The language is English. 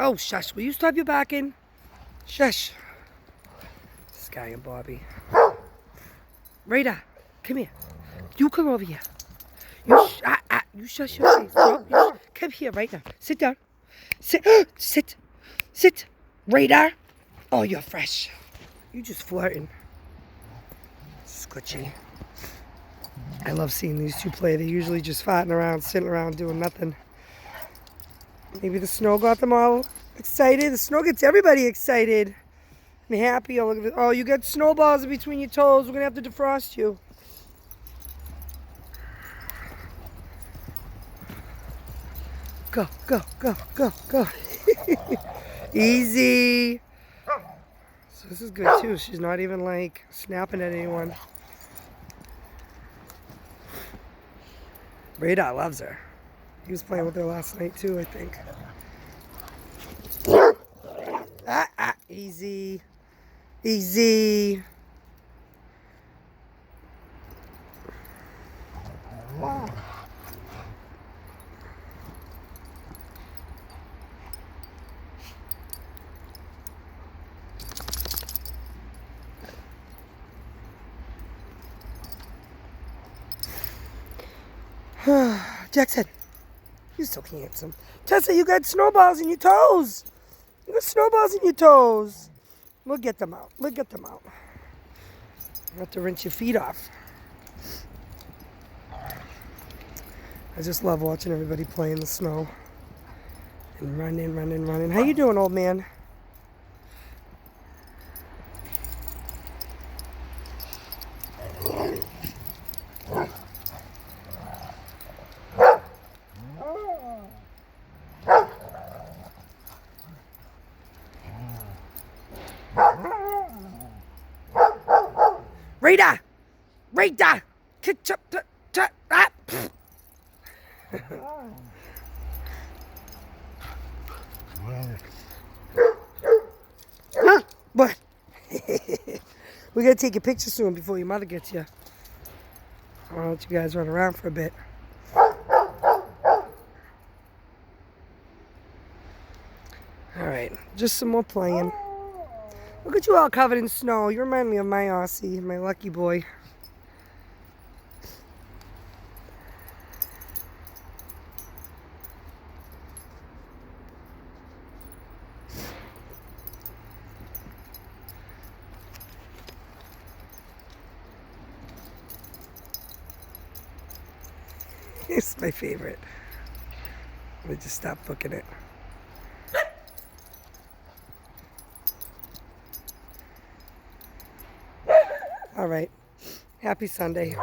Oh, shush. Will you stop your barking? Shush. Sky and Bobby. Radar, come here. You come over here. You shush your face. No, come here right now. Sit down. Sit. Sit. Radar. Oh, you're fresh. You just flirting. Squitchy. I love seeing these two play. They're usually just farting around, sitting around, doing nothing. Maybe the snow got them all excited. The snow gets everybody excited and happy. Oh, you got snowballs in between your toes. We're going to have to defrost you. Go, go, go, go, go. Easy. So this is good too. She's not even like snapping at anyone. Radar loves her. He was playing with her last night too, I think. Easy. Easy. Jackson, you're so handsome. Tessa, you got snowballs in your toes. You got snowballs in your toes. We'll get them out. We'll get them out. You have to rinse your feet off. I just love watching everybody play in the snow. And running. How you doing, old man? Radar! Radar! What? We gotta take a picture soon before your mother gets you. I'll let you guys run around for a bit. Alright, just some more playing. Look at you all covered in snow. You remind me of my Aussie, my lucky boy. It's my favorite. Let me just stop booking it. All right. Happy Sunday.